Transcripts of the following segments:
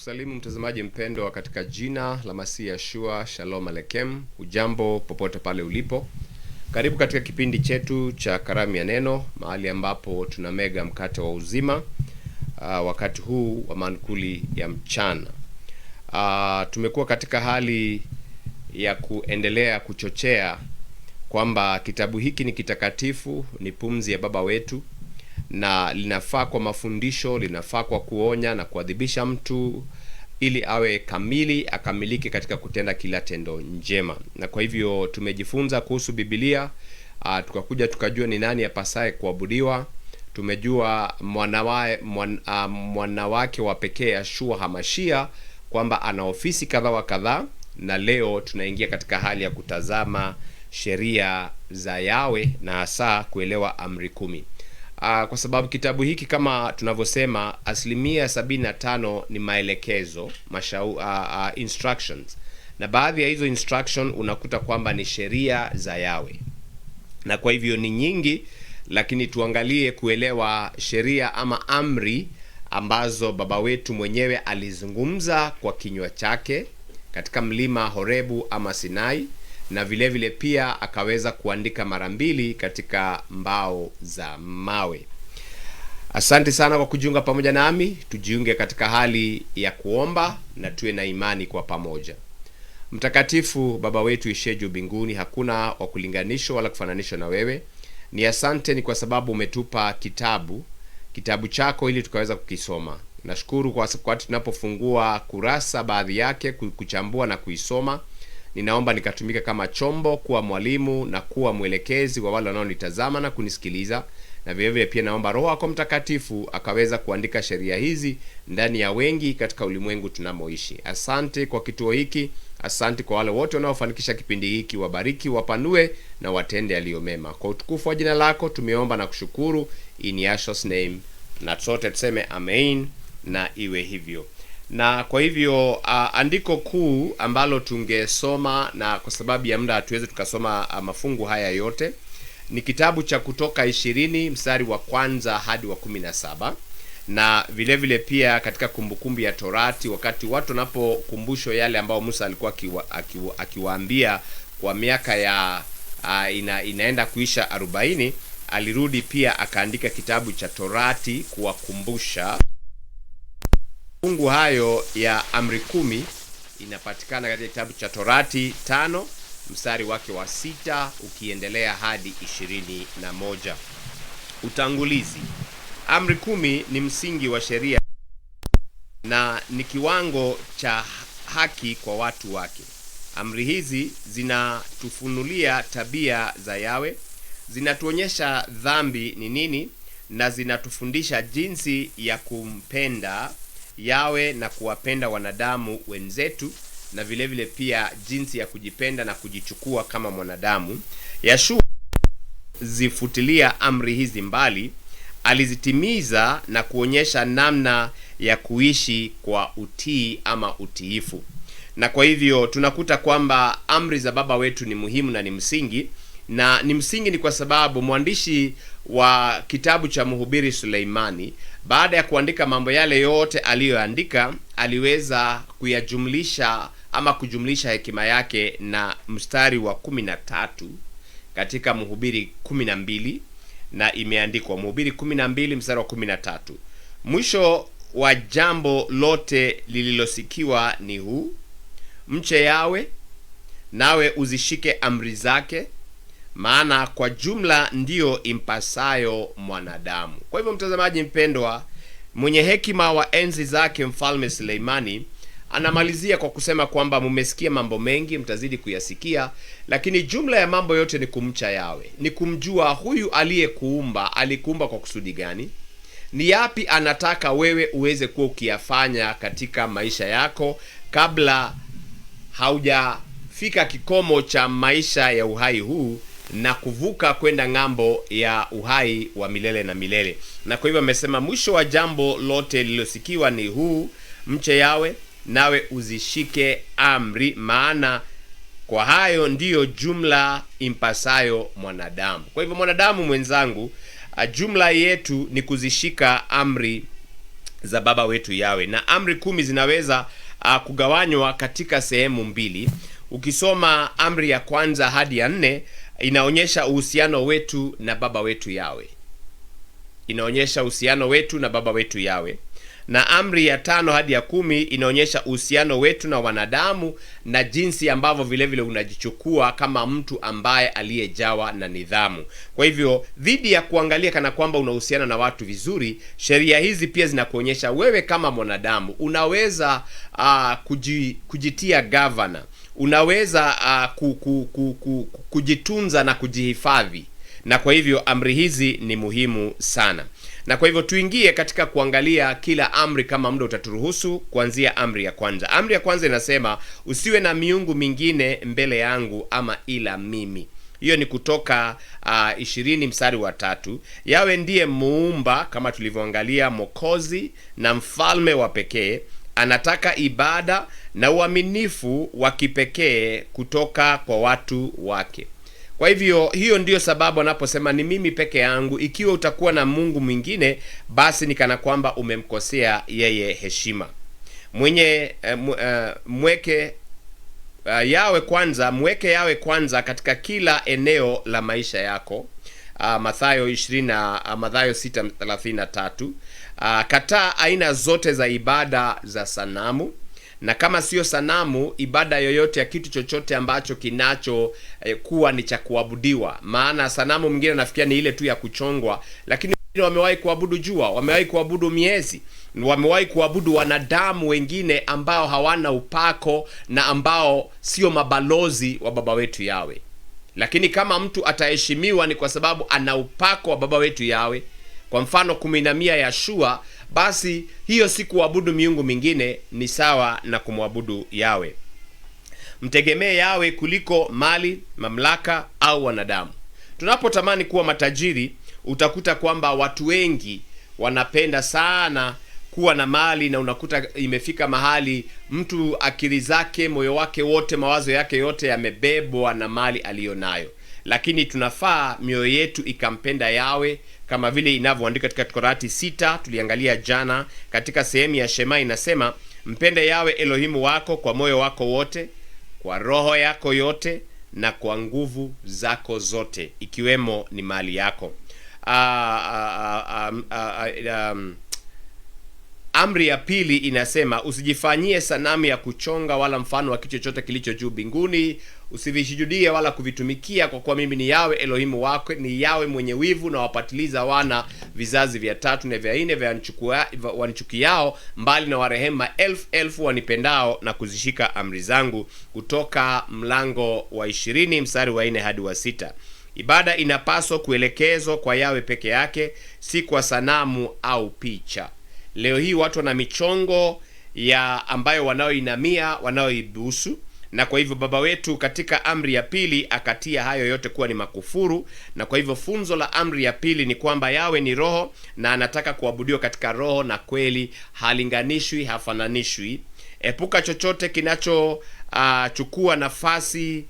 Ninakusalimu mtazamaji mpendwa katika jina la Masihi Yeshua. Shalom Alekem. Ujambo popote pale ulipo. Karibu katika kipindi chetu cha Karamu ya Neno, mahali ambapo tunamega mkate wa uzima wakati huu wa mankuli ya mchana. Tumekuwa katika hali ya kuendelea kuchochea kwamba kitabu hiki ni kitakatifu, ni pumzi ya Baba wetu, na linafaa kwa mafundisho, linafaa kwa kuonya na kuadhibisha mtu ili awe kamili, akamilike katika kutenda kila tendo njema. Na kwa hivyo tumejifunza kuhusu Biblia, tukakuja tukajua ni nani apasaye kuabudiwa. Tumejua mwanawake wa pekee Yeshua HaMashiach kwamba ana ofisi kadha wa kadhaa, na leo tunaingia katika hali ya kutazama sheria za Yawe na hasa kuelewa amri 10. Kwa sababu kitabu hiki kama tunavyosema, 75% ni maelekezo, instructions, na baadhi ya hizo instruction unakuta kwamba ni sheria za Yawe, na kwa hivyo ni nyingi, lakini tuangalie kuelewa sheria ama amri ambazo Baba wetu mwenyewe alizungumza kwa kinywa chake katika mlima Horebu ama Sinai, na vile vile pia akaweza kuandika mara 2 katika mbao za mawe. Asante sana kwa kujiunga pamoja nami. Tujiunge katika hali ya kuomba na tuwe na imani kwa pamoja. Mtakatifu Baba wetu ishiye juu mbinguni, hakuna wa kulinganishwa wala kufananishwa na wewe. Ni asante ni kwa sababu umetupa kitabu chako ili tukaweza kukisoma. Nashukuru kwa tunapofungua kurasa baadhi yake kuchambua na kuisoma. Ninaomba nikatumika kama chombo, kuwa mwalimu na kuwa mwelekezi wa wale wanaonitazama na kunisikiliza, na vile vile pia naomba Roho yako Mtakatifu akaweza kuandika sheria hizi ndani ya wengi katika ulimwengu tunamoishi. Asante kwa kituo hiki, asante kwa wale wote wanaofanikisha kipindi hiki. Wabariki, wapanue na watende yaliyo mema. Kwa utukufu wa jina lako tumeomba na kushukuru, in Yeshua's name, na sote tuseme amen na iwe hivyo. Na kwa hivyo andiko kuu ambalo tungesoma, na kwa sababu ya muda hatuwezi tukasoma mafungu haya yote, ni kitabu cha Kutoka 20 mstari wa 1 hadi wa 17, na vile vile pia katika Kumbukumbu ya Torati, wakati watu wanapokumbushwa yale ambao Musa alikuwa akiwaambia kwa miaka ya inaenda kuisha 40, alirudi pia akaandika kitabu cha Torati kuwakumbusha. Fungu hayo ya amri 10 inapatikana katika kitabu cha Torati 5 mstari wake wa 6 ukiendelea hadi 21. Utangulizi. Amri 10 ni msingi wa sheria na ni kiwango cha haki kwa watu wake. Amri hizi zinatufunulia tabia za Yawe, zinatuonyesha dhambi ni nini, na zinatufundisha jinsi ya kumpenda Yawe na kuwapenda wanadamu wenzetu, na vile vile pia jinsi ya kujipenda na kujichukua kama mwanadamu. Yeshua zifutilia amri hizi mbali, alizitimiza na kuonyesha namna ya kuishi kwa utii ama utiifu. Na kwa hivyo tunakuta kwamba amri za Baba wetu ni muhimu na ni msingi, na ni msingi ni kwa sababu mwandishi wa kitabu cha Mhubiri Suleimani, baada ya kuandika mambo yale yote aliyoandika, aliweza kuyajumlisha ama kujumlisha hekima yake na mstari wa 13 katika Mhubiri 12, na imeandikwa Mhubiri 12 mstari wa 13: mwisho wa jambo lote lililosikiwa ni huu, mche Yawe nawe uzishike amri zake, maana kwa jumla ndiyo impasayo mwanadamu. Kwa hivyo mtazamaji mpendwa, mwenye hekima wa enzi zake Mfalme Suleimani anamalizia kwa kusema kwamba mumesikia mambo mengi, mtazidi kuyasikia, lakini jumla ya mambo yote ni kumcha Yawe, ni kumjua huyu aliyekuumba, alikuumba kwa kusudi gani, ni yapi anataka wewe uweze kuwa ukiyafanya katika maisha yako kabla haujafika kikomo cha maisha ya uhai huu na kuvuka kwenda ng'ambo ya uhai wa milele na milele. Na kwa hivyo amesema mwisho wa jambo lote lililosikiwa ni huu, mche Yawe nawe uzishike amri, maana kwa hayo ndiyo jumla impasayo mwanadamu. Kwa hivyo mwanadamu mwenzangu, jumla yetu ni kuzishika amri za Baba wetu Yawe. Na amri 10 zinaweza kugawanywa katika sehemu mbili. Ukisoma amri ya kwanza hadi ya 4 inaonyesha uhusiano wetu na Baba wetu Yawe. Inaonyesha uhusiano wetu na Baba wetu Yawe. Na amri ya 5 hadi ya 10 inaonyesha uhusiano wetu na wanadamu na jinsi ambavyo vile vile unajichukua kama mtu ambaye aliyejawa na nidhamu. Kwa hivyo dhidi ya kuangalia kana kwamba unahusiana na watu vizuri, sheria hizi pia zinakuonyesha wewe kama mwanadamu unaweza kujitia governor, unaweza kujitunza na kujihifadhi. Na kwa hivyo amri hizi ni muhimu sana. Na kwa hivyo tuingie katika kuangalia kila amri kama muda utaturuhusu, kuanzia amri ya kwanza. Amri ya kwanza inasema usiwe na miungu mingine mbele yangu ama ila mimi. Hiyo ni Kutoka 20 mstari wa 3. Yawe ndiye muumba, kama tulivyoangalia, Mwokozi na mfalme wa pekee. Anataka ibada na uaminifu wa kipekee kutoka kwa watu wake. Kwa hivyo hiyo ndiyo sababu anaposema ni mimi peke yangu. Ikiwa utakuwa na mungu mwingine, basi ni kana kwamba umemkosea yeye heshima. Mweke Yawe kwanza katika kila eneo la maisha yako. Mathayo 20 na Mathayo 6:33. Kataa aina zote za ibada za sanamu, na kama sio sanamu, ibada yoyote ya kitu chochote ambacho kinacho kuwa ni cha kuabudiwa. Maana sanamu mwingine nafikia ni ile tu ya kuchongwa, lakini wamewahi kuabudu jua, wamewahi kuabudu miezi, wamewahi kuabudu wanadamu wengine ambao hawana upako na ambao sio mabalozi wa Baba wetu Yawe. Lakini kama mtu ataheshimiwa ni kwa sababu ana upako wa Baba wetu Yawe. Kwa mfano kuminamia Yashua, basi hiyo si kuabudu miungu mingine, ni sawa na kumwabudu Yawe. Mtegemee Yawe kuliko mali, mamlaka au wanadamu. Tunapotamani kuwa matajiri, utakuta kwamba watu wengi wanapenda sana kuwa na mali, na unakuta imefika mahali mtu akili zake, moyo wake wote, mawazo yake yote yamebebwa na mali aliyonayo. Lakini tunafaa mioyo yetu ikampenda Yawe, kama vile inavyoandika katika Torati 6 tuliangalia jana. Katika sehemu ya Shema inasema mpende Yawe Elohimu wako kwa moyo wako wote, kwa roho yako yote, na kwa nguvu zako zote, ikiwemo ni mali yako. Amri ya pili inasema usijifanyie sanamu ya kuchonga wala mfano wa kitu chochote kilicho juu mbinguni, usivisujudie wala kuvitumikia, kwa kuwa mimi ni Yawe Elohimu wako, ni Yawe mwenye wivu na wapatiliza wana vizazi vya 3 na vya 4 vya wanichukiao, mbali na warehema 1000 wanipendao na kuzishika amri zangu. Kutoka mlango wa 20 mstari wa 4 hadi wa 6. Ibada inapaswa kuelekezwa kwa Yawe peke yake, si kwa sanamu au picha. Leo hii watu wana michongo ya ambayo wanaoinamia, wanaoibusu, na kwa hivyo Baba wetu katika amri ya pili akatia hayo yote kuwa ni makufuru. Na kwa hivyo funzo la amri ya pili ni kwamba Yawe ni roho na anataka kuabudiwa katika roho na kweli, halinganishwi, hafananishwi. Epuka chochote kinacho chukua nafasi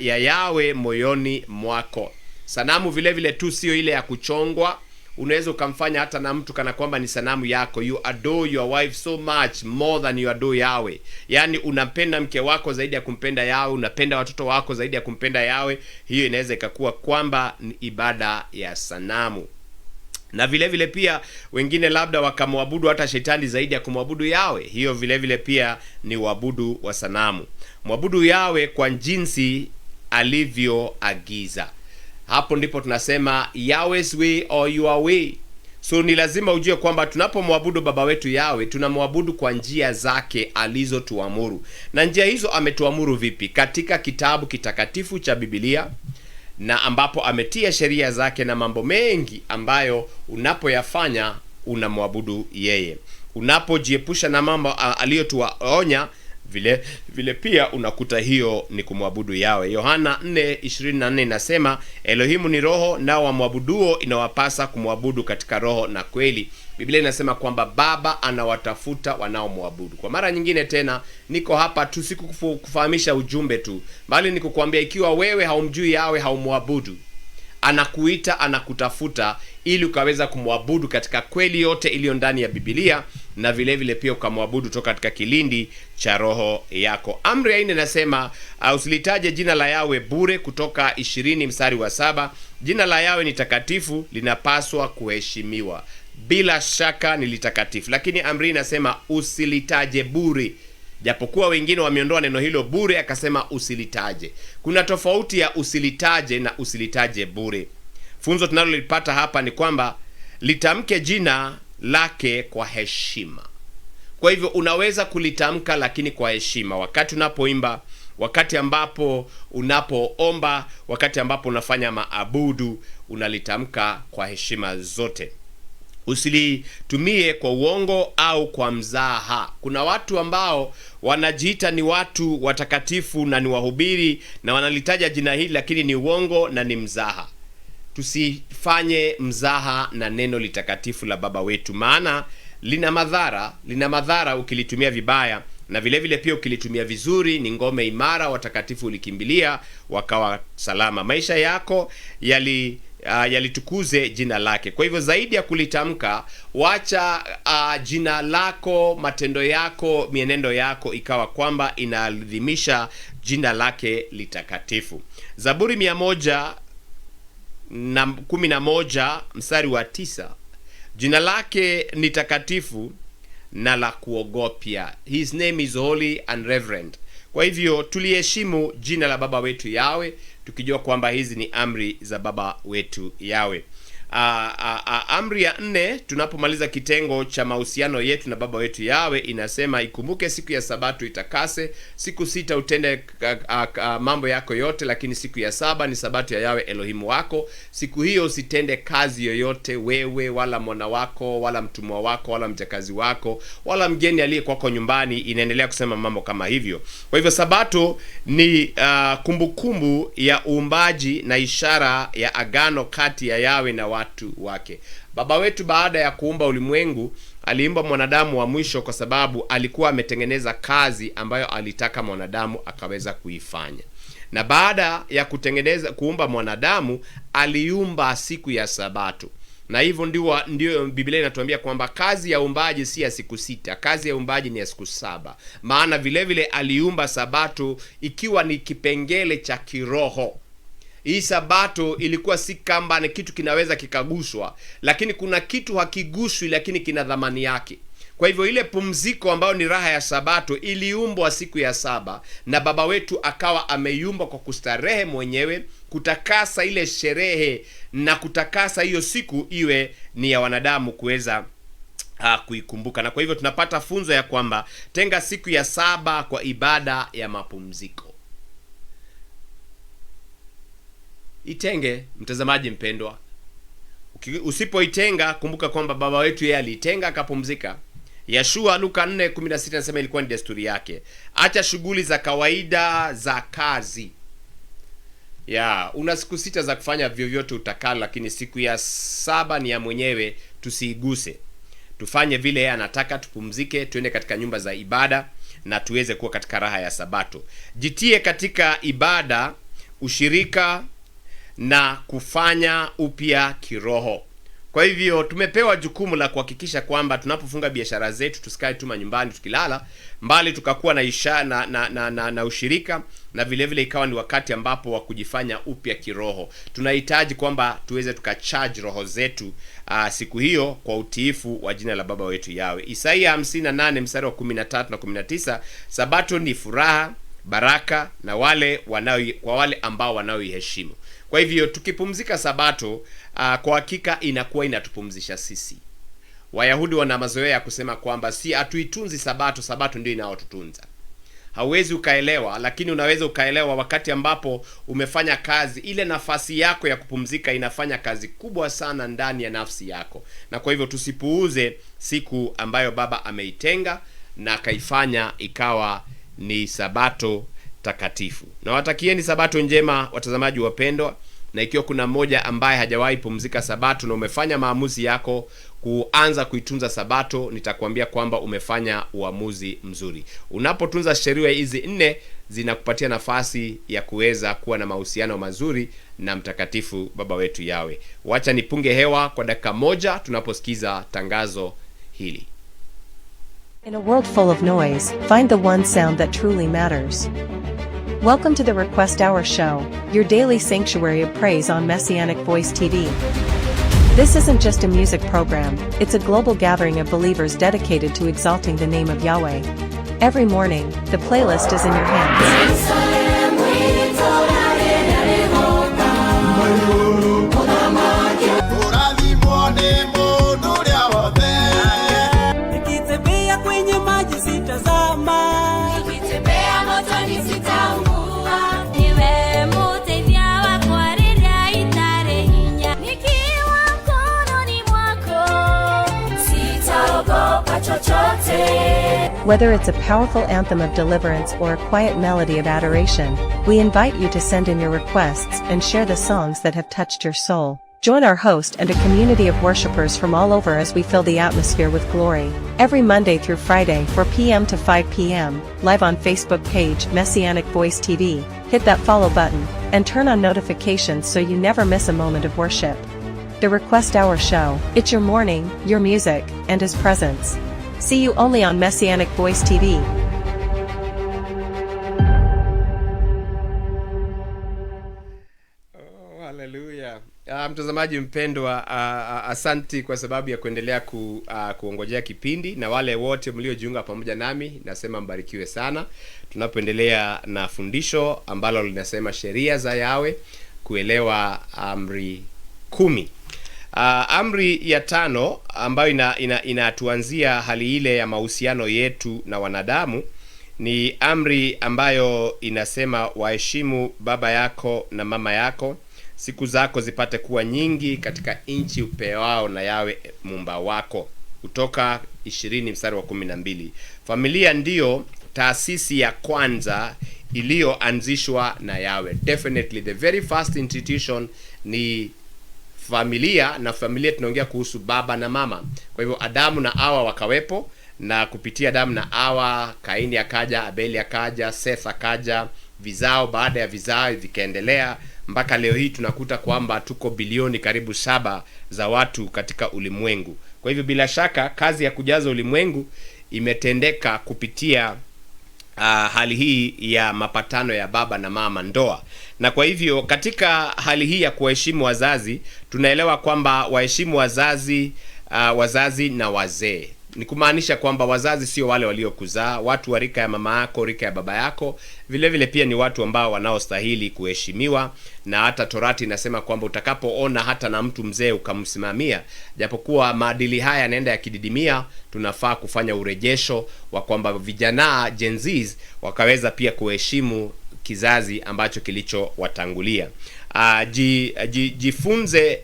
ya Yawe moyoni mwako. Sanamu vile vile tu sio ile ya kuchongwa. Unaweza ukamfanya hata na mtu kana kwamba ni sanamu yako. You adore your wife so much more than you adore Yawe. Yani unapenda mke wako zaidi ya kumpenda Yawe, unapenda watoto wako zaidi ya kumpenda Yawe. Hiyo inaweza ikakuwa kwamba ni ibada ya sanamu. Na vile vile pia wengine labda wakamwabudu hata shetani zaidi ya kumwabudu Yawe. Hiyo vile vile pia ni uabudu wa sanamu. Mwabudu Yawe kwa jinsi alivyoagiza. Hapo ndipo tunasema Yahweh's way or your way. So ni lazima ujue kwamba tunapomwabudu Baba wetu Yawe, tunamwabudu kwa njia zake alizotuamuru. Na njia hizo ametuamuru vipi? Katika kitabu kitakatifu cha Biblia, na ambapo ametia sheria zake na mambo mengi ambayo unapoyafanya unamwabudu yeye. Unapojiepusha na mambo aliyotuonya, vile pia unakuta hiyo ni kumwabudu Yawe. Yohana 4:24 inasema Elohimu ni roho, nao wamwabuduo inawapasa kumwabudu katika roho na kweli. Biblia inasema kwamba Baba anawatafuta wanaomwabudu. Kwa mara nyingine tena, niko hapa tu siku kufahamisha ujumbe tu, bali nikukuambia ikiwa wewe haumjui Yawe, haumwabudu, anakuita, anakutafuta ili ukaweza kumwabudu katika kweli yote iliyo ndani ya Biblia, na vile vile pia ukamwabudu toka katika kilindi cha roho yako. Amri ya 4 inasema usilitaje jina la Yawe bure, Kutoka 20 mstari wa 7. Jina la Yawe ni takatifu, linapaswa kuheshimiwa. Bila shaka ni litakatifu, lakini amri inasema usilitaje bure. Japokuwa wengine wameondoa neno hilo bure, akasema usilitaje. Kuna tofauti ya usilitaje na usilitaje bure. Funzo tunalolipata hapa ni kwamba litamke jina lake kwa heshima. Kwa hivyo unaweza kulitamka lakini kwa heshima, wakati unapoimba, wakati ambapo unapoomba, wakati ambapo unafanya maabudu, unalitamka kwa heshima zote. Usilitumie kwa uongo au kwa mzaha. Kuna watu ambao wanajiita ni watu watakatifu na ni wahubiri na wanalitaja jina hili, lakini ni uongo na ni mzaha. Tusifanye mzaha na neno litakatifu la Baba wetu, maana lina madhara ukilitumia vibaya, na vile vile pia ukilitumia vizuri ni ngome imara, watakatifu ulikimbilia wakawa salama. Maisha yako yalitukuze jina lake. Kwa hivyo zaidi ya kulitamka, wacha jina lako, matendo yako, mienendo yako ikawa kwamba inaadhimisha jina lake litakatifu. Zaburi 111 mstari wa 9, jina lake ni takatifu na la kuogopya. His name is holy and reverend. Kwa hivyo tuliheshimu jina la Baba wetu Yawe, tukijua kwamba hizi ni amri za Baba wetu Yawe. Amri ya 4 tunapomaliza kitengo cha mahusiano yetu na Baba wetu Yawe inasema, ikumbuke siku ya Sabato itakase, siku 6 utende mambo yako yote, lakini siku ya 7 ni Sabato ya Yawe Elohimu wako. Siku hiyo usitende kazi yoyote, wewe wala mwana wako wala mtumwa wako wala mjakazi wako wala mgeni aliye kwako nyumbani. Inaendelea kusema mambo kama hivyo. Kwa hivyo Sabato ni kumbukumbu ya uumbaji na ishara ya agano kati ya Yawe na watu wake. Baba wetu baada ya kuumba ulimwengu aliumba mwanadamu wa mwisho, kwa sababu alikuwa ametengeneza kazi ambayo alitaka mwanadamu akaweza kuifanya. Na baada ya kuumba mwanadamu, aliumba siku ya Sabato. Na hivyo ndio Biblia inatuambia kwamba kazi ya uumbaji si ya siku 6, kazi ya uumbaji ni ya siku 7. Maana vile vile aliumba Sabato ikiwa ni kipengele cha kiroho. Hii Sabato ilikuwa si kamba ni kitu kinaweza kikaguswa, lakini kuna kitu hakiguswi lakini kina dhamani yake. Kwa hivyo ile pumziko ambayo ni raha ya Sabato iliumbwa siku ya 7, na Baba wetu akawa ameiumba kwa kustarehe mwenyewe, kutakasa ile sherehe na kutakasa hiyo siku iwe ni ya wanadamu kuweza kuikumbuka. Na kwa hivyo tunapata funzo ya kwamba tenga siku ya 7 kwa ibada ya mapumziko. Itenge, mtazamaji mpendwa. Usipoitenga, kumbuka kwamba Baba wetu yeye aliitenga akapumzika. Yeshua Luka 4:16 anasema ilikuwa ni desturi yake. Acha shughuli za kawaida za kazi. Una siku 6 za kufanya vyovyote utakalo, lakini siku ya 7 ni ya mwenyewe, tusiiguse. Tufanye vile yeye anataka, tupumzike, tuende katika nyumba za ibada na tuweze kuwa katika raha ya Sabato. Jitie katika ibada, ushirika na kufanya upya kiroho. Kwa hivyo tumepewa jukumu la kuhakikisha kwamba tunapofunga biashara zetu tusikae tu nyumbani tukilala, mbali tukakuwa na na ushirika, na vile vile ikawa ni wakati ambapo wa kujifanya upya kiroho. Tunahitaji kwamba tuweze tukacharge roho zetu siku hiyo kwa utiifu wa jina la Baba wetu Yawe. Isaia 58 mstari wa 13 na 19, Sabato ni furaha, baraka na kwa wale ambao wanaoiheshimu. Kwa hivyo tukipumzika Sabato, kwa hakika inakuwa inatupumzisha sisi. Wayahudi wana mazoea ya kusema kwamba si atuitunzi Sabato, Sabato ndio inaotutunza. Hauwezi ukaelewa, lakini unaweza ukaelewa wakati ambapo umefanya kazi. Ile nafasi yako ya kupumzika inafanya kazi kubwa sana ndani ya nafsi yako. Na kwa hivyo tusipuuze siku ambayo Baba ameitenga na akaifanya ikawa ni Sabato takatifu. Na watakieni Sabato njema watazamaji wapendwa. Na ikiwa kuna mmoja ambaye hajawahi pumzika Sabato na umefanya maamuzi yako kuanza kuitunza Sabato, nitakwambia kwamba umefanya uamuzi mzuri. Unapotunza sheria hizi 4 zinakupatia nafasi ya kuweza kuwa na mahusiano mazuri na mtakatifu Baba wetu Yawe. Wacha nipunge hewa kwa dakika moja tunaposikiza tangazo hili. In a world full of noise, find the one sound that truly matters. Welcome to the Request Hour Show, your daily sanctuary of praise on Messianic Voice TV. This isn't just a music program, it's a global gathering of believers dedicated to exalting the name of Yahweh. Every morning, the playlist is in your hands. Whether it's a powerful anthem of deliverance or a quiet melody of adoration, we invite you to send in your requests and share the songs that have touched your soul. Join our host and a community of worshipers from all over as we fill the atmosphere with glory. Every Monday through Friday, 4 p.m. to 5 p.m., live on Facebook page Messianic Voice TV. Hit that follow button and turn on notifications so you never miss a moment of worship. The Request Hour Show. It's your morning, your music, and His presence. See you only on Messianic Voice TV. Oh, hallelujah. Mtazamaji mpendwa, asanti kwa sababu ya kuendelea kuongojea kipindi, na wale wote mliojiunga pamoja nami nasema mbarikiwe sana. Tunapoendelea na fundisho ambalo linasema sheria za Yawe, kuelewa amri 10. Amri ya 5 ambayo inatuanzia hali ile ya mahusiano yetu na wanadamu ni amri ambayo inasema waheshimu baba yako na mama yako, siku zako zipate kuwa nyingi katika nchi upeao na Yawe Muumba wako. Kutoka 20:12. Familia ndiyo taasisi ya kwanza iliyoanzishwa na Yawe. Definitely the very first institution ni familia, na familia tunaongea kuhusu baba na mama. Kwa hivyo Adamu na Hawa wakawepo, na kupitia Adamu na Hawa Kaini akaja, Abeli akaja, Seth akaja, vizao baada ya vizao vikaendelea mpaka leo hii tunakuta kwamba tuko bilioni karibu 7 za watu katika ulimwengu. Kwa hivyo bila shaka kazi ya kujaza ulimwengu imetendeka kupitia hali hii ya mapatano ya baba na mama, ndoa. Na kwa hivyo katika hali hii ya kuheshimu wazazi, tunaelewa kwamba waheshimu wazazi na wazee. Ni kumaanisha kwamba wazazi sio wale waliokuzaa, watu wa rika ya mama yako, rika ya baba yako, vile vile pia ni watu ambao wanaostahili kuheshimiwa. Na hata Torati inasema kwamba utakapoona hata na mtu mzee ukamsimamia, japokuwa maadili haya yanaenda yakididimia, tunafaa kufanya urejesho wa kwamba vijana Gen Zs wakaweza pia kuheshimu kizazi ambacho kilichowatangulia. Jifunze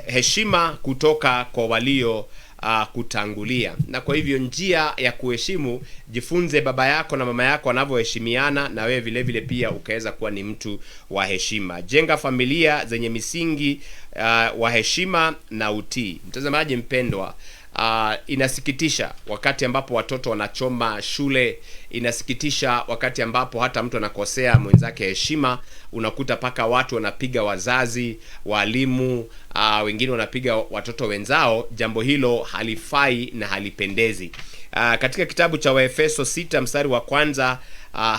heshima kutoka kwa walio kutangulia. Na kwa hivyo njia ya kuheshimu, jifunze baba yako na mama yako wanavyoheshimiana, na wewe vile vile pia ukaweza kuwa ni mtu wa heshima. Jenga familia zenye misingi wa heshima na utii. Mtazamaji mpendwa, inasikitisha wakati ambapo watoto wanachoma shule. Inasikitisha wakati ambapo hata mtu anakosea mwenzake heshima, unakuta paka watu wanapiga wazazi, walimu, wengine wanapiga watoto wenzao. Jambo hilo halifai na halipendezi. Katika kitabu cha Waefeso 6 mstari wa 1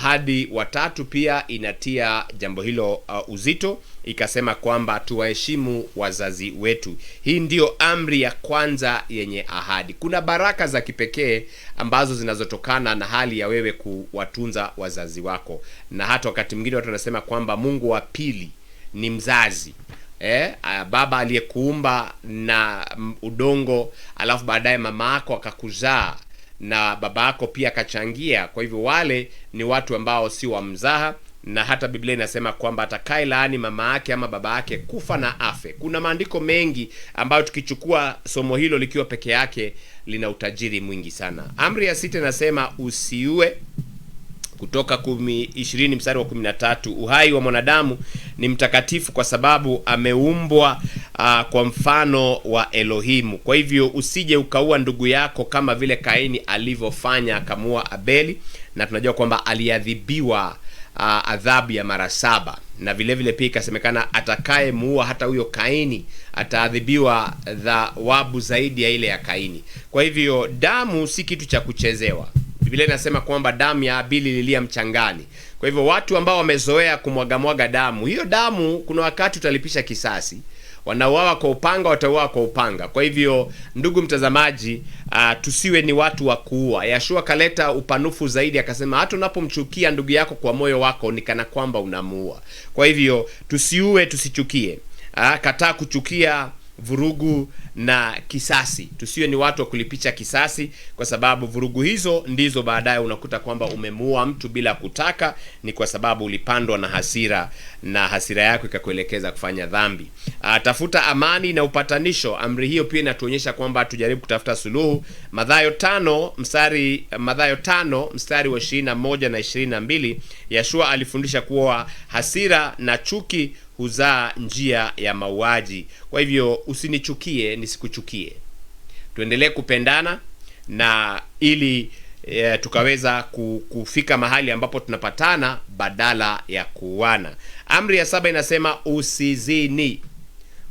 hadi wa 3 pia inatia jambo hilo uzito, ikasema kwamba tuwaheshimu wazazi wetu. Hii ndiyo amri ya kwanza yenye ahadi. Kuna baraka za kipekee ambazo zinazotokana na hali ya wewe kuwatunza wazazi wako, na hata wakati mwingine watu wanasema kwamba Mungu wa pili ni mzazi. Baba aliyekuumba na udongo, alafu baadaye mama yako akakuzaa na baba yako pia akachangia. Kwa hivyo wale ni watu ambao si wa mzaha, na hata Biblia inasema kwamba atakaye laani mama yake ama baba yake kufa na afe. Kuna maandiko mengi ambayo tukichukua somo hilo likiwa peke yake lina utajiri mwingi sana. Amri ya 6 inasema usiue. Kutoka 20 mstari wa 13, uhai wa mwanadamu ni mtakatifu kwa sababu ameumbwa kwa mfano wa Elohimu. Kwa hivyo usije ukaua ndugu yako kama vile Kaini alivyofanya, akamua Abeli, na tunajua kwamba aliadhibiwa adhabu ya mara 7, na vile vile pia ikasemekana atakaye muua hata huyo Kaini ataadhibiwa thawabu zaidi ya ile ya Kaini. Kwa hivyo damu si kitu cha kuchezewa. Biblia inasema kwamba damu ya Abeli ililia mchangani. Kwa hivyo watu ambao wamezoea kumwaga damu, hiyo damu kuna wakati utalipisha kisasi. Wanauawa kwa upanga, watauawa kwa upanga. Kwa hivyo ndugu mtazamaji, tusiwe ni watu wa kuua. Yeshua kaleta upanufu zaidi, akasema hata unapomchukia ndugu yako kwa moyo wako ni kana kwamba unamuua. Kwa hivyo tusiue, tusichukie. Kataa kuchukia, vurugu na kisasi. Tusiwe ni watu wa kulipicha kisasi, kwa sababu vurugu hizo ndizo baadaye unakuta kwamba umemuua mtu bila kutaka. Ni kwa sababu ulipandwa na hasira, na hasira yako ikakuelekeza kufanya dhambi. Tafuta amani na upatanisho. Amri hiyo pia inatuonyesha kwamba tujaribu kutafuta suluhu. Mathayo 5 mstari wa 21 na 22, Yeshua alifundisha kuwa hasira na chuki huzaa njia ya mauaji. Kwa hivyo usinichukie nisikuchukie. Tuendelee kupendana, na ili tukaweza kufika mahali ambapo tunapatana badala ya kuuana. Amri ya 7 inasema usizini.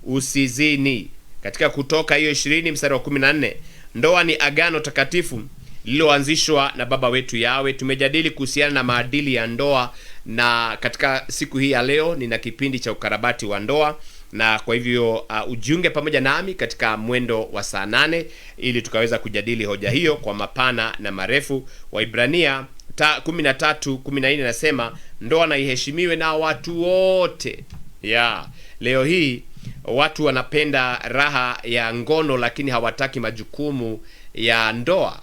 Usizini. Katika Kutoka hiyo 20 mstari wa 14, ndoa ni agano takatifu lililoanzishwa na Baba wetu Yawe. Tumejadili kuhusiana na maadili ya ndoa, na katika siku hii ya leo nina kipindi cha ukarabati wa ndoa, na kwa hivyo ujiunge pamoja nami katika mwendo wa saa 8 ili tukaweza kujadili hoja hiyo kwa mapana na marefu. Waibrania 13:14 nasema ndoa na iheshimiwe na watu wote. Leo hii watu wanapenda raha ya ngono, lakini hawataki majukumu ya ndoa.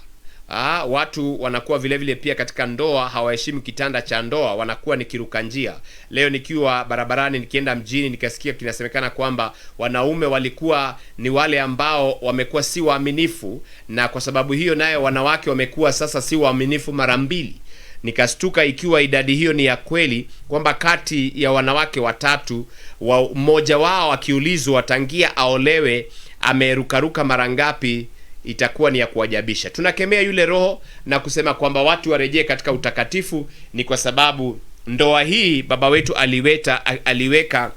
Watu wanakuwa vile vile pia katika ndoa hawaheshimu kitanda cha ndoa, wanakuwa ni kiruka njia. Leo nikiwa barabarani nikienda mjini, nikasikia kinasemekana kwamba wanaume walikuwa ni wale ambao wamekuwa si waaminifu, na kwa sababu hiyo naye wanawake wamekuwa sasa si waaminifu mara 2. Nikastuka ikiwa idadi hiyo ni ya kweli, kwamba kati ya wanawake 3 mmoja wao akiulizwa tangia aolewe amerukaruka mara ngapi, itakuwa ni ya kuwajabisha. Tunakemea yule roho na kusema kwamba watu warejee katika utakatifu. Ni kwa sababu ndoa hii Baba wetu aliweka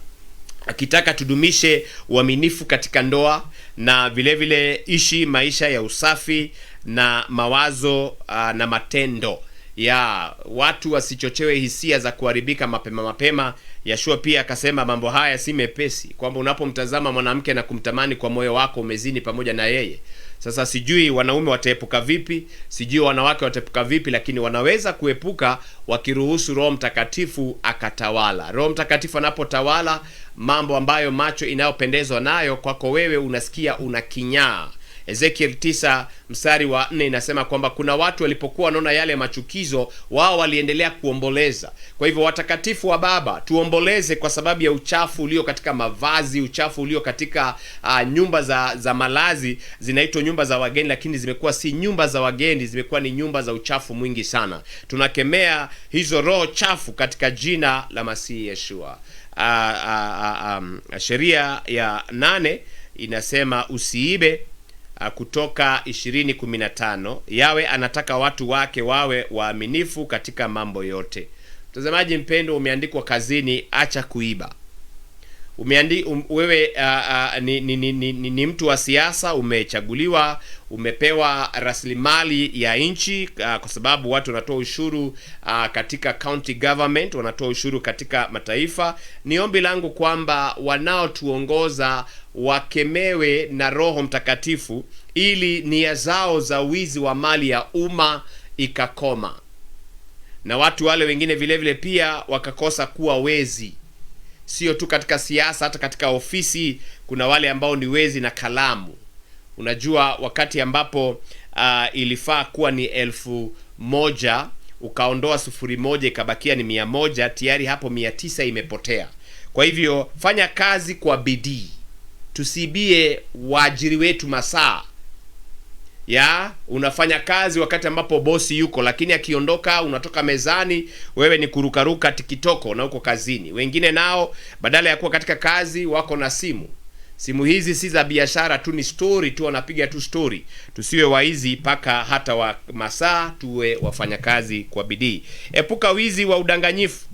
akitaka tudumishe uaminifu katika ndoa, na vile vile ishi maisha ya usafi na mawazo na matendo ya watu wasichochewe hisia za kuharibika mapema. Yeshua pia akasema mambo haya si mepesi, kwamba unapomtazama mwanamke na kumtamani kwa moyo wako umezini pamoja na yeye. Sasa sijui wanaume wataepuka vipi, sijui wanawake wataepuka vipi, lakini wanaweza kuepuka wakiruhusu Roho Mtakatifu akatawala. Roho Mtakatifu anapotawala, mambo ambayo macho inayopendezwa nayo kwako wewe unasikia unakinyaa. Ezekiel 9 mstari wa 4 inasema kwamba kuna watu walipokuwa wanaona yale machukizo, wao waliendelea kuomboleza. Kwa hivyo watakatifu wa Baba, tuomboleze kwa sababu ya uchafu ulio katika mavazi, uchafu ulio katika nyumba za malazi. Zinaitwa nyumba za wageni, lakini zimekuwa si nyumba za wageni, zimekuwa ni nyumba za uchafu mwingi sana. Tunakemea hizo roho chafu katika jina la Masihi Yeshua. Sheria ya 8 inasema usiibe. Kutoka 20:15, Yawe anataka watu wake wawe waaminifu katika mambo yote. Mtazamaji mpendo, umeandikwa kazini, acha kuiba. Wewe ni mtu wa siasa, umechaguliwa, umepewa rasilimali ya nchi, kwa sababu watu wanatoa ushuru katika county government, wanatoa ushuru katika mataifa. Ni ombi langu kwamba wanaotuongoza wakemewe na Roho Mtakatifu, ili nia zao za wizi wa mali ya umma ikakoma, na watu wale wengine vile vile pia wakakosa kuwa wezi. Sio tu katika siasa, hata katika ofisi kuna wale ambao ni wezi na kalamu. Unajua wakati ambapo ilifaa kuwa ni 1000, ukaondoa 0.1 ikabakia ni 100, tayari hapo 900 imepotea. Kwa hivyo fanya kazi kwa bidii, tusibie waajiri wetu masaa. Unafanya kazi wakati ambapo bosi yuko, lakini akiondoka unatoka mezani, wewe ni kurukaruka tikitoko na uko kazini. Wengine nao badala ya kuwa katika kazi wako na simu. Simu hizi si za biashara tu, ni story tu, wanapiga tu story. Tusiwe waizi paka hata wa masaa, tuwe wafanyakazi kwa bidii. Epuka wizi wa udanganyifu.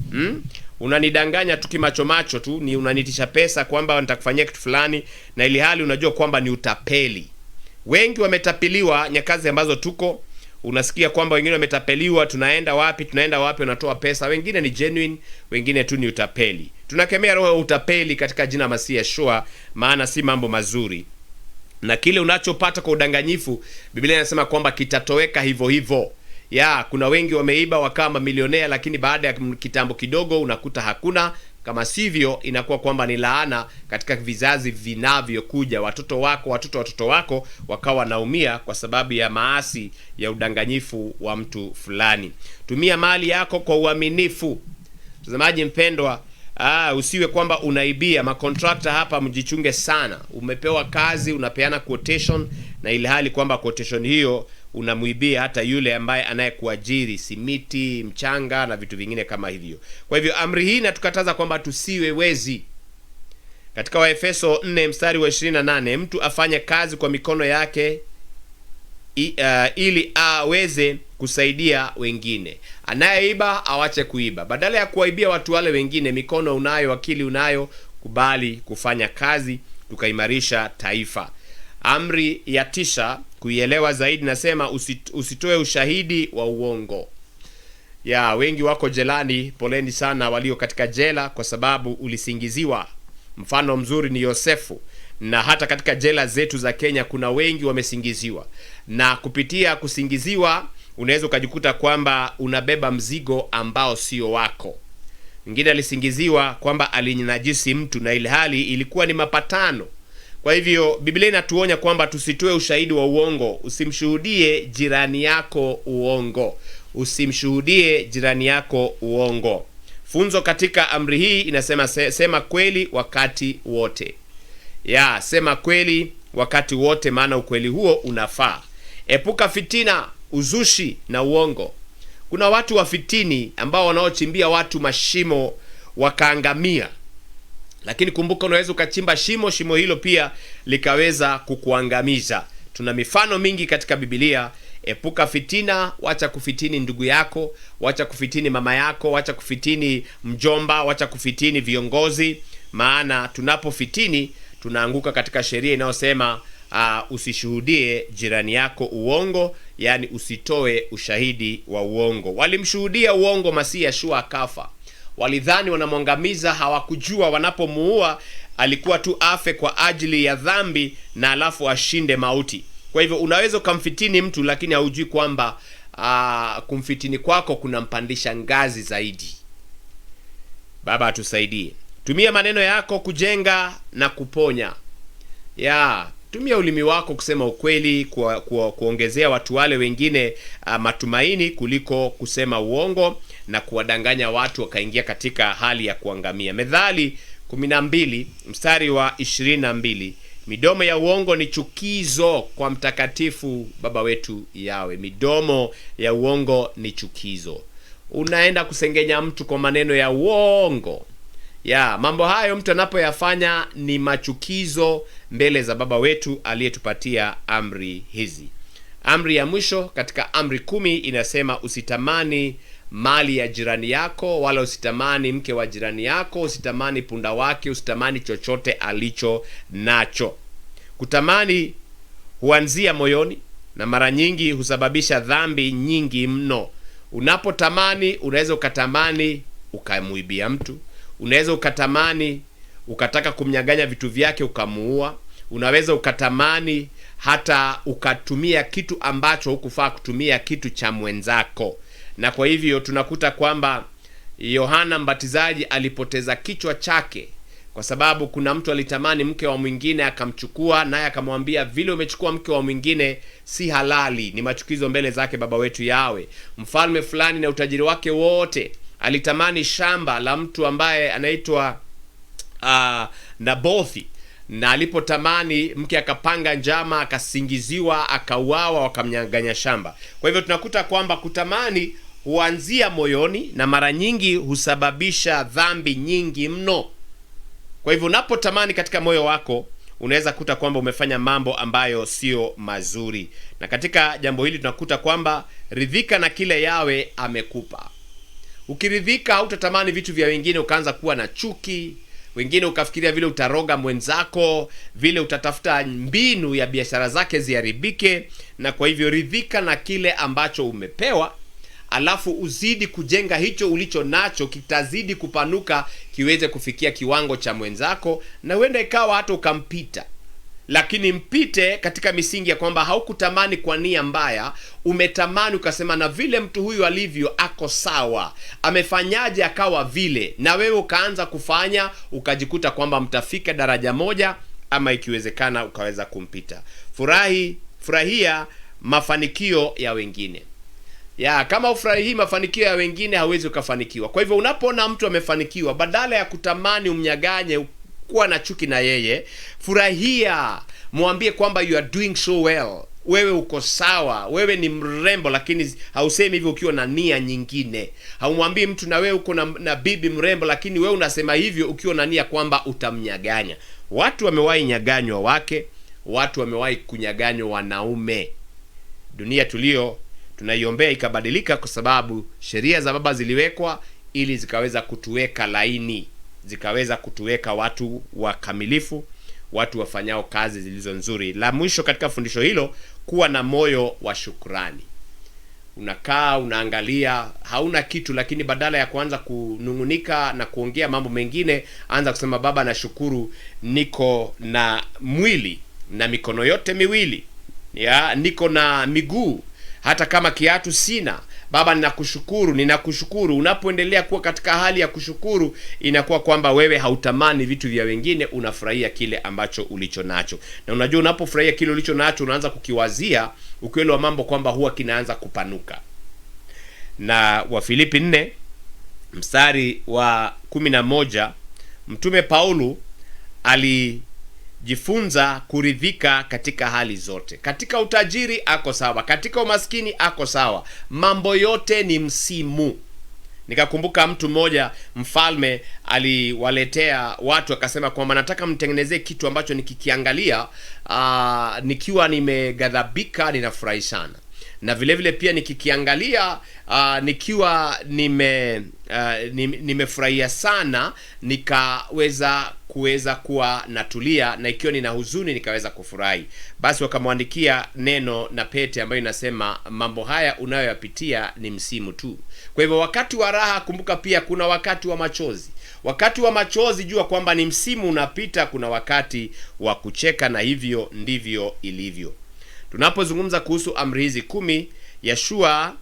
Unanidanganya tu kimacho macho tu, ni unanitisha pesa kwamba nitakufanyia kitu fulani, na ili hali unajua kwamba ni utapeli. Wengi wametapeliwa nyakazi ambazo tuko. Unasikia kwamba wengine wametapeliwa, tunaenda wapi, wanatoa pesa. Wengine ni genuine, wengine tu ni utapeli. Tunakemea roho ya utapeli katika jina Masihi Yeshua, maana si mambo mazuri. Na kile unachopata kwa udanganyifu, Biblia inasema kwamba kitatoweka hivyo hivyo. Kuna wengi wameiba wakawa mamilionea, lakini baada ya kitambo kidogo unakuta hakuna. Kama sivyo, inakuwa kwamba ni laana katika vizazi vinavyokuja. Watoto wako wakawa naumia kwa sababu ya maasi ya udanganyifu wa mtu fulani. Tumia mali yako kwa uaminifu. Mtazamaji mpendwa, usiwe kwamba unaibia. Makontrakta hapa mjichunge sana. Umepewa kazi, unapeana quotation, na ile hali kwamba quotation hiyo unamuibia hata yule ambaye anayekuajiri, simiti, mchanga na vitu vingine kama hivyo. Kwa hivyo amri hii inatukataza kwamba tusiwe wezi. Katika Waefeso 4 mstari wa 28, mtu afanye kazi kwa mikono yake ili aweze kusaidia wengine. Anayeiba awache kuiba. Badala ya kuwaibia watu wale wengine, mikono unayo, akili unayo, kubali kufanya kazi tukaimarisha taifa. Amri ya tisha kuielewa zaidi nasema usitoe ushahidi wa uongo. Wengi wako jelani, poleni sana walio katika jela kwa sababu ulisingiziwa. Mfano mzuri ni Yosefu, na hata katika jela zetu za Kenya kuna wengi wamesingiziwa. Na kupitia kusingiziwa unaweza ukajikuta kwamba unabeba mzigo ambao sio wako. Mwingine alisingiziwa kwamba alinajisi mtu, na ile hali ilikuwa ni mapatano. Kwa hivyo Biblia inatuonya kwamba tusitoe ushahidi wa uongo. Usimshuhudie jirani yako uongo. Funzo katika amri hii inasema sema kweli wakati wote. Sema kweli wakati wote, maana ukweli huo unafaa. Epuka fitina, uzushi na uongo. Kuna watu wa fitini ambao wanaochimbia watu mashimo wakaangamia. Lakini kumbuka, unaweza ukachimba shimo hilo pia likaweza kukuangamiza. Tuna mifano mingi katika Biblia. Epuka fitina, wacha kufitini ndugu yako, wacha kufitini mama yako, wacha kufitini mjomba, wacha kufitini viongozi, maana tunapofitini tunaanguka katika sheria inayosema usishuhudie jirani yako uongo, yani usitoe ushahidi wa uongo. Walimshuhudia uongo Masihi Yeshua akafa. Walidhani wanamwangamiza, hawakujua wanapomuua alikuwa tu afe kwa ajili ya dhambi na alafu ashinde mauti. Kwa hivyo unaweza ukamfitini mtu, lakini haujui kwamba kumfitini kwako kunampandisha ngazi zaidi. Baba atusaidie. Tumia maneno yako kujenga na kuponya. Tumia ulimi wako kusema ukweli, kuongezea watu wale wengine matumaini kuliko kusema uongo na kuwadanganya watu wakaingia katika hali ya kuangamia. Methali 12 mstari wa 22, midomo ya uongo ni chukizo kwa mtakatifu Baba wetu Yawe. Midomo ya uongo ni chukizo. Unaenda kusengenya mtu kwa maneno ya uongo. Mambo hayo mtu anapoyafanya ni machukizo mbele za Baba wetu aliyetupatia amri hizi. Amri ya mwisho katika amri 10 inasema usitamani mali ya jirani yako, wala usitamani mke wa jirani yako, usitamani punda wake, usitamani chochote alicho nacho. Kutamani huanzia moyoni na mara nyingi husababisha dhambi nyingi mno. Unapotamani, unaweza ukatamani ukamuibia mtu, unaweza ukatamani ukataka kumnyaganya vitu vyake ukamuua, unaweza ukatamani hata ukatumia kitu ambacho hukufaa kutumia, kitu cha mwenzako. Na kwa hivyo tunakuta kwamba Yohana Mbatizaji alipoteza kichwa chake kwa sababu kuna mtu alitamani mke wa mwingine akamchukua, naye akamwambia vile umechukua mke wa mwingine si halali, ni machukizo mbele zake Baba wetu Yawe. Mfalme fulani na utajiri wake wote alitamani shamba la mtu ambaye anaitwa Nabothi, na alipotamani mke akapanga njama, akasingiziwa, akauawa, wakamnyang'anya shamba. Kwa hivyo tunakuta kwamba kutamani huanzia moyoni na mara nyingi husababisha dhambi nyingi mno. Kwa hivyo unapotamani katika moyo wako unaweza kuta kwamba umefanya mambo ambayo sio mazuri. Na katika jambo hili tunakuta kwamba ridhika na kile Yawe amekupa. Ukiridhika hautatamani vitu vya wengine ukaanza kuwa na chuki, wengine ukafikiria vile utaroga mwenzako, vile utatafuta mbinu ya biashara zake ziharibike. Na kwa hivyo ridhika na kile ambacho umepewa, alafu uzidi kujenga hicho ulicho nacho, kitazidi kupanuka kiweze kufikia kiwango cha mwenzako, na huenda ikawa hata ukampita. Lakini mpite katika misingi ya kwamba haukutamani kwa nia mbaya, umetamani ukasema na vile mtu huyu alivyo ako sawa, amefanyaje akawa vile, na wewe ukaanza kufanya, ukajikuta kwamba mtafika daraja moja, ama ikiwezekana ukaweza kumpita. Furahia mafanikio ya wengine. Kama ufurahii mafanikio ya wengine, hauwezi ukafanikiwa. Kwa hivyo unapoona mtu amefanikiwa, badala ya kutamani umnyaganye, kuwa na chuki na yeye, furahia, mwambie kwamba you are doing so well, wewe uko sawa, wewe ni mrembo. Lakini hausemi hivyo ukiwa na nia nyingine. Haumwambii mtu na wewe uko na bibi mrembo, lakini wewe unasema hivyo ukiwa na nia kwamba utamnyaganya. Watu wamewahi nyaganywa wake, watu wamewahi kunyaganywa wanaume. Dunia tunaiombea ikabadilika, kwa sababu sheria za Baba ziliwekwa ili zikaweza kutuweka laini, zikaweza kutuweka watu wakamilifu, watu wafanyao kazi zilizo nzuri. La mwisho katika fundisho hilo, kuwa na moyo wa shukrani. Unakaa unaangalia hauna kitu, lakini badala ya kuanza kunungunika na kuongea mambo mengine, anza kusema Baba nashukuru niko na mwili na mikono yote miwili, niko na miguu, hata kama kiatu sina. Baba ninakushukuru. Unapoendelea kuwa katika hali ya kushukuru, inakuwa kwamba wewe hautamani vitu vya wengine, unafurahia kile ambacho ulicho nacho. Na unajua unapofurahia kile ulicho nacho, unaanza kukiwazia ukweli wa mambo kwamba huwa kinaanza kupanuka. Na Wafilipi 4 mstari wa 11, Mtume Paulo alijifunza kuridhika katika hali zote. Katika utajiri ako sawa, katika umaskini ako sawa, mambo yote ni msimu. Nikakumbuka mtu mmoja, mfalme aliwaletea watu akasema kwamba nataka mtengenezee kitu ambacho nikikiangalia nikiwa nimegadhabika ninafurahi sana, na vile vile pia nikikiangalia nikiwa nimefurahia sana, nikaweza kuwa natulia, na ikiwa nina huzuni nikaweza kufurahi. Basi wakamwandikia neno na pete ambayo inasema mambo haya unayoyapitia ni msimu tu. Kwa hivyo wakati wa raha, kumbuka pia kuna wakati wa machozi. Wakati wa machozi jua kwamba ni msimu unapita, kuna wakati wa kucheka, na hivyo ndivyo ilivyo. Tunapozungumza kuhusu amri hizi 10, Yeshua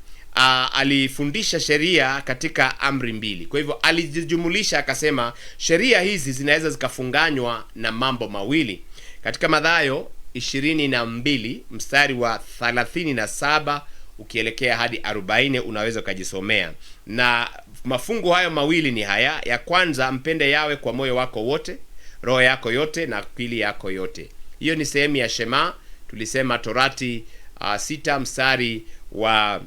alifundisha sheria katika amri 2. Kwa hivyo alijumulisha akasema sheria hizi zinaweza zikafunganywa na mambo mawili. Katika Mathayo 22 mstari wa 37 ukielekea hadi 40 unaweza ukajisomea. Na mafungu hayo mawili ni haya: ya kwanza, mpende Yawe kwa moyo wako wote, roho yako yote na akili yako yote. Hiyo ni sehemu ya Shema. Tulisema Torati 6 mstari wa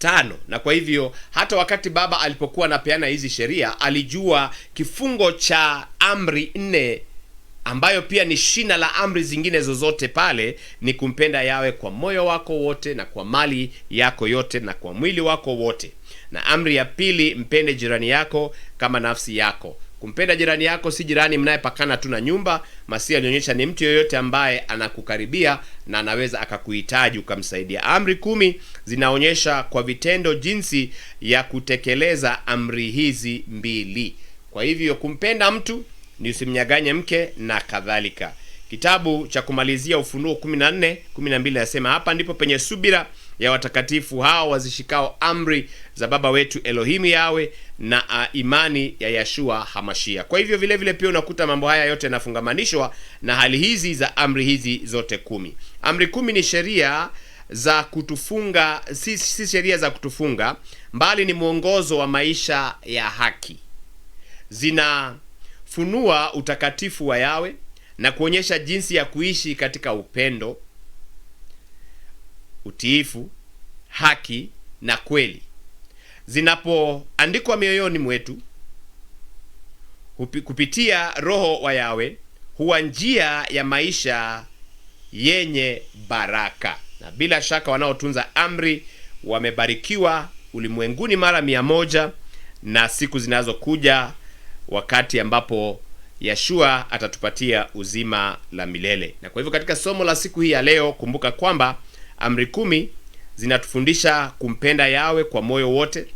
5. Na kwa hivyo hata wakati Baba alipokuwa anapeana hizi sheria, alijua kifungo cha amri 4 ambayo pia ni shina la amri zingine zozote pale, ni kumpenda Yawe kwa moyo wako wote na kwa mali yako yote na kwa mwili wako wote. Na amri ya pili, mpende jirani yako kama nafsi yako. Kumpenda jirani yako si jirani mnayepakana tu na nyumba. Masihi alionyesha ni mtu yoyote ambaye anakukaribia na anaweza akakuhitaji ukamsaidia. Amri 10 zinaonyesha kwa vitendo jinsi ya kutekeleza amri hizi 2. Kwa hivyo kumpenda mtu ni usimnyaganye mke na kadhalika. Kitabu cha kumalizia Ufunuo 14:12 nasema hapa ndipo penye subira ya watakatifu hao wazishikao amri za Baba wetu Elohimu Yawe na imani ya Yeshua Hamashia. Kwa hivyo vile vile pia unakuta mambo haya yote yanafungamanishwa na hali hizi za amri hizi zote 10. Amri 10 ni sheria za kutufunga, si sheria za kutufunga, mbali ni mwongozo wa maisha ya haki. Zinafunua utakatifu wa Yawe na kuonyesha jinsi ya kuishi katika upendo, utiifu, haki na kweli. Zinapoandikwa mioyoni mwetu kupitia Roho wa Yawe, huwa njia ya maisha yenye baraka. Na bila shaka wanaotunza amri wamebarikiwa ulimwenguni mara 100 na siku zinazokuja, wakati ambapo Yeshua atatupatia uzima la milele. Na kwa hivyo katika somo la siku hii ya leo, kumbuka kwamba amri 10 zinatufundisha kumpenda Yawe kwa moyo wote,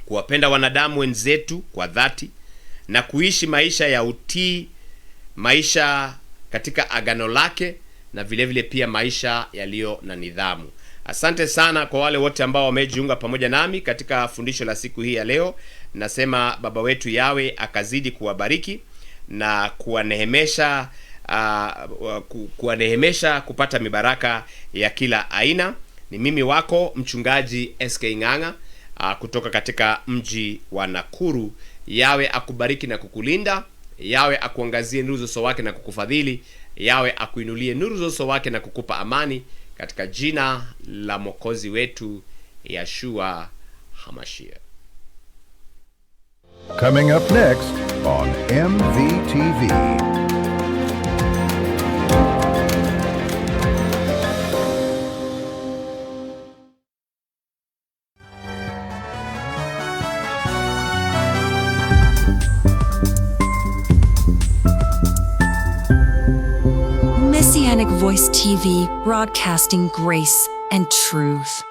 kuwapenda wanadamu wenzetu kwa dhati, na kuishi maisha ya utii, maisha katika agano lake, na vile vile pia maisha yaliyo na nidhamu. Asante sana kwa wale wote ambao wamejiunga pamoja nami katika fundisho la siku hii ya leo. Nasema Baba wetu Yawe akazidi kuwabariki na kuwanehemesha kupata mibaraka ya kila aina. Ni mimi wako mchungaji SK Ng'ang'a kutoka katika mji wa Nakuru. Yawe akubariki na kukulinda. Yawe akuangazie nuru za uso wake na kukufadhili. Yawe akuinulie nuru za uso wake na kukupa amani, katika jina la Mwokozi wetu Yeshua HaMashiach. Coming up next on MVTV. Messianic Voice TV, broadcasting grace and truth.